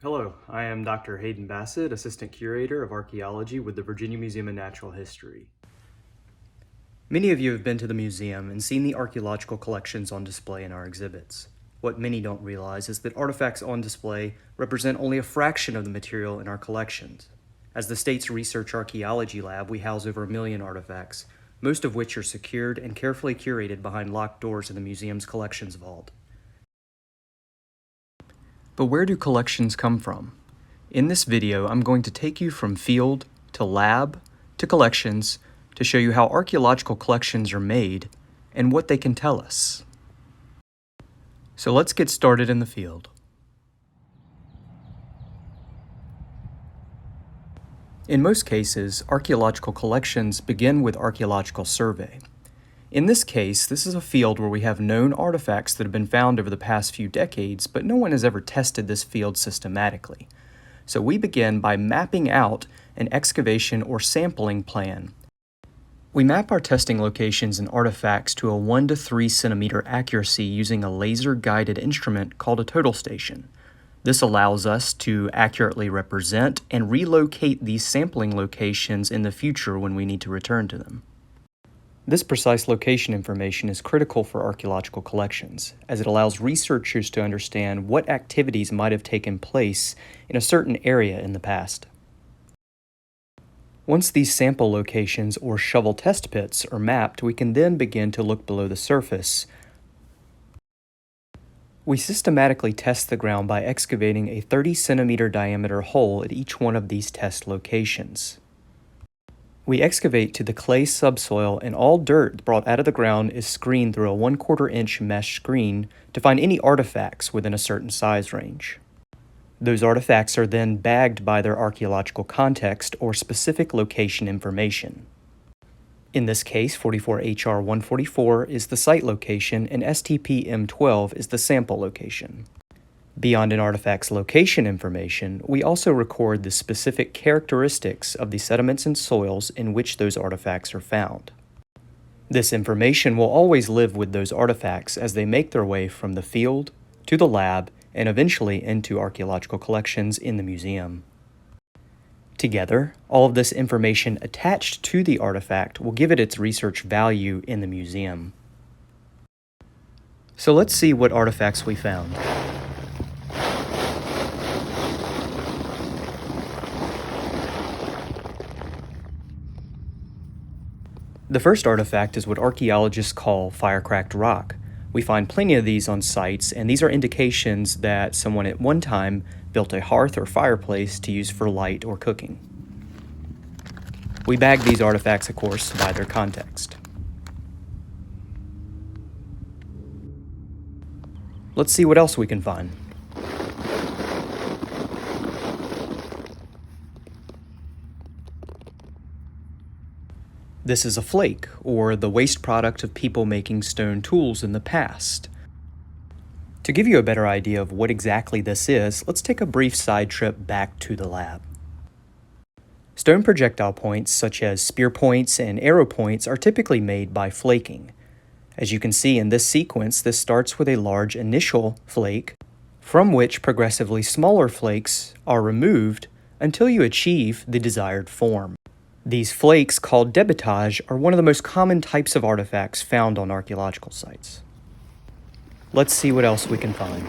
Hello, I am Dr. Hayden Bassett, Assistant Curator of Archaeology with the Virginia Museum of Natural History. Many of you have been to the museum and seen the archaeological collections on display in our exhibits. What many don't realize is that artifacts on display represent only a fraction of the material in our collections. As the state's research archaeology lab, we house over 1 million artifacts, most of which are secured and carefully curated behind locked doors in the museum's collections vault. But where do collections come from? In this video, I'm going to take you from field to lab to collections to show you how archaeological collections are made and what they can tell us. So let's get started in the field. In most cases, archaeological collections begin with archaeological survey. In this case, this is a field where we have known artifacts that have been found over the past few decades, but no one has ever tested this field systematically. So we begin by mapping out an excavation or sampling plan. We map our testing locations and artifacts to a 1 to 3 centimeter accuracy using a laser-guided instrument called a total station. This allows us to accurately represent and relocate these sampling locations in the future when we need to return to them. This precise location information is critical for archaeological collections, as it allows researchers to understand what activities might have taken place in a certain area in the past. Once these sample locations or shovel test pits are mapped, we can then begin to look below the surface. We systematically test the ground by excavating a 30 centimeter diameter hole at each one of these test locations. We excavate to the clay subsoil, and all dirt brought out of the ground is screened through a 1/4 inch mesh screen to find any artifacts within a certain size range. Those artifacts are then bagged by their archaeological context or specific location information. In this case, 44HR 144 is the site location and STP M12 is the sample location. Beyond an artifact's location information, we also record the specific characteristics of the sediments and soils in which those artifacts are found. This information will always live with those artifacts as they make their way from the field to the lab and eventually into archaeological collections in the museum. Together, all of this information attached to the artifact will give it its research value in the museum. So let's see what artifacts we found. The first artifact is what archaeologists call fire-cracked rock. We find plenty of these on sites, and these are indications that someone at one time built a hearth or fireplace to use for light or cooking. We bag these artifacts, of course, by their context. Let's see what else we can find. This is a flake, or the waste product of people making stone tools in the past. To give you a better idea of what exactly this is, let's take a brief side trip back to the lab. Stone projectile points, such as spear points and arrow points, are typically made by flaking. As you can see in this sequence, this starts with a large initial flake, from which progressively smaller flakes are removed until you achieve the desired form. These flakes, called debitage, are one of the most common types of artifacts found on archaeological sites. Let's see what else we can find.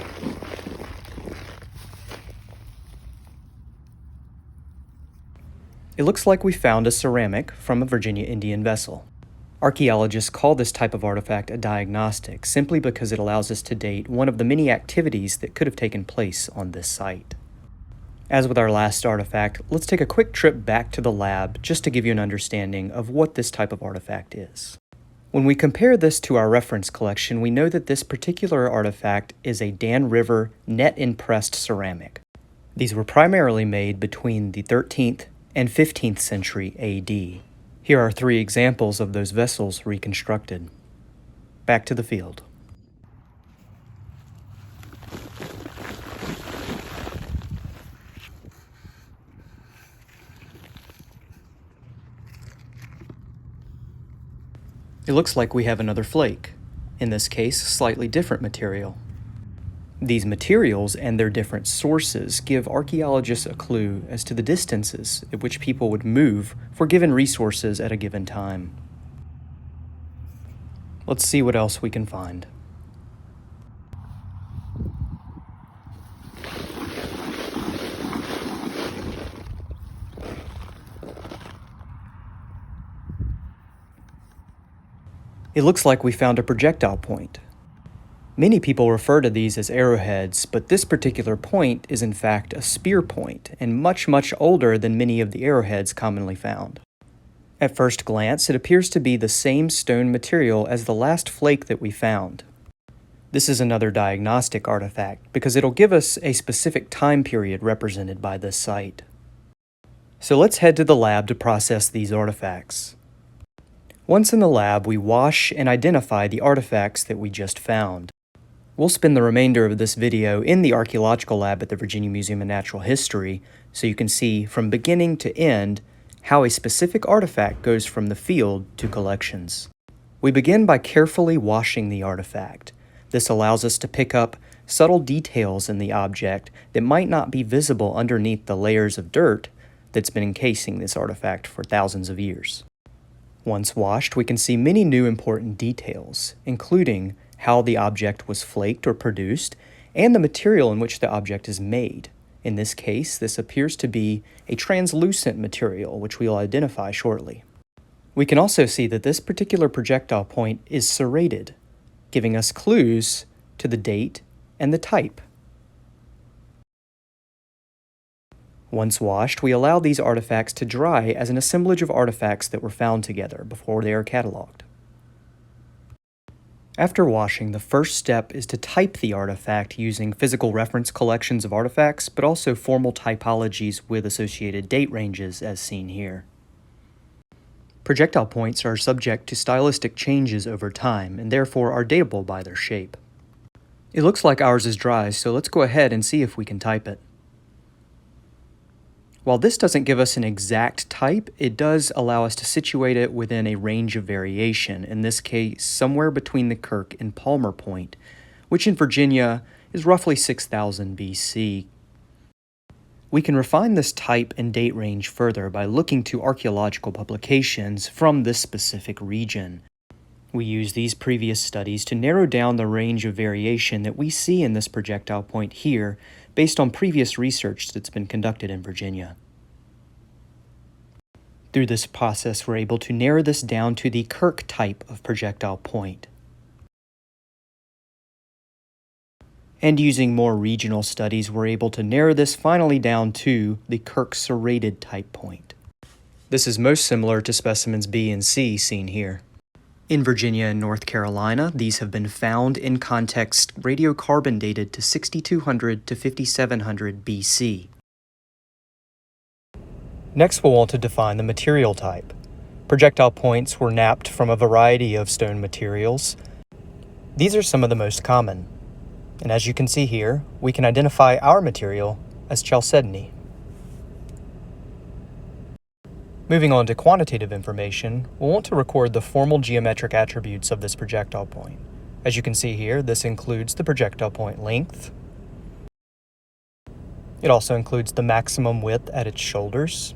It looks like we found a ceramic from a Virginia Indian vessel. Archaeologists call this type of artifact a diagnostic simply because it allows us to date one of the many activities that could have taken place on this site. As with our last artifact, let's take a quick trip back to the lab just to give you an understanding of what this type of artifact is. When we compare this to our reference collection, we know that this particular artifact is a Dan River net-impressed ceramic. These were primarily made between the 13th and 15th century AD. Here are 3 examples of those vessels reconstructed. Back to the field. It looks like we have another flake, in this case, slightly different material. These materials and their different sources give archaeologists a clue as to the distances at which people would move for given resources at a given time. Let's see what else we can find. It looks like we found a projectile point. Many people refer to these as arrowheads, but this particular point is in fact a spear point, and much older than many of the arrowheads commonly found. At first glance, it appears to be the same stone material as the last flake that we found. This is another diagnostic artifact, because it'll give us a specific time period represented by this site. So let's head to the lab to process these artifacts. Once in the lab, we wash and identify the artifacts that we just found. We'll spend the remainder of this video in the Archaeological lab at the Virginia Museum of Natural History, so you can see from beginning to end how a specific artifact goes from the field to collections. We begin by carefully washing the artifact. This allows us to pick up subtle details in the object that might not be visible underneath the layers of dirt that's been encasing this artifact for thousands of years. Once washed, we can see many new important details, including how the object was flaked or produced, and the material in which the object is made. In this case, this appears to be a translucent material, which we'll identify shortly. We can also see that this particular projectile point is serrated, giving us clues to the date and the type. Once washed, we allow these artifacts to dry as an assemblage of artifacts that were found together before they are cataloged. After washing, the first step is to type the artifact using physical reference collections of artifacts, but also formal typologies with associated date ranges as seen here. Projectile points are subject to stylistic changes over time and therefore are datable by their shape. It looks like ours is dry, so let's go ahead and see if we can type it. While this doesn't give us an exact type, it does allow us to situate it within a range of variation, in this case somewhere between the Kirk and Palmer Point, which in Virginia is roughly 6000 BC. We can refine this type and date range further by looking to archaeological publications from this specific region. We use these previous studies to narrow down the range of variation that we see in this projectile point here, based on previous research that's been conducted in Virginia. Through this process, we're able to narrow this down to the Kirk type of projectile point. And using more regional studies, we're able to narrow this finally down to the Kirk serrated type point. This is most similar to specimens B and C seen here. In Virginia and North Carolina, these have been found in context radiocarbon dated to 6200 to 5700 BC. Next, we'll want to define the material type. Projectile points were knapped from a variety of stone materials. These are some of the most common. And as you can see here, we can identify our material as chalcedony. Moving on to quantitative information, we'll want to record the formal geometric attributes of this projectile point. As you can see here, this includes the projectile point length. It also includes the maximum width at its shoulders.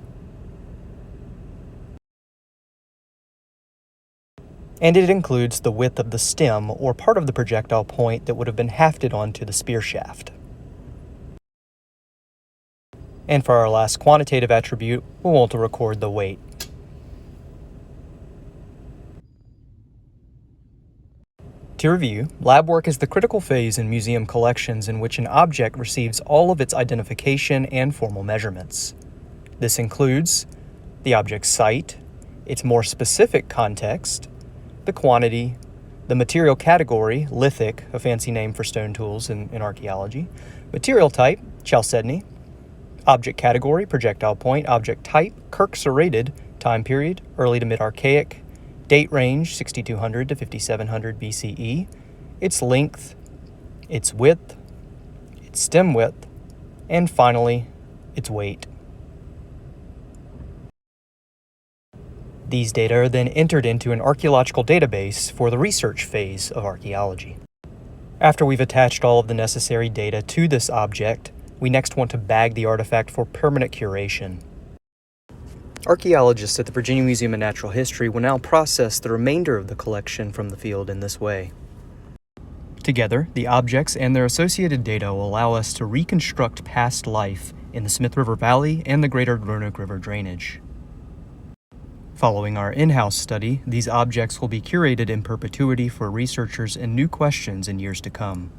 And it includes the width of the stem or part of the projectile point that would have been hafted onto the spear shaft. And for our last quantitative attribute, we'll want to record the weight. To review, lab work is the critical phase in museum collections in which an object receives all of its identification and formal measurements. This includes the object's site, its more specific context, the quantity, the material category, lithic, a fancy name for stone tools in archaeology, material type, chalcedony, object category, projectile point, object type, Kirk serrated, time period, early to mid-Archaic, date range, 6200 to 5700 BCE, its length, its width, its stem width, and finally, its weight. These data are then entered into an archaeological database for the research phase of archaeology. After we've attached all of the necessary data to this object, we next want to bag the artifact for permanent curation. Archaeologists at the Virginia Museum of Natural History will now process the remainder of the collection from the field in this way. Together, the objects and their associated data will allow us to reconstruct past life in the Smith River Valley and the greater Roanoke River drainage. Following our in-house study, these objects will be curated in perpetuity for researchers and new questions in years to come.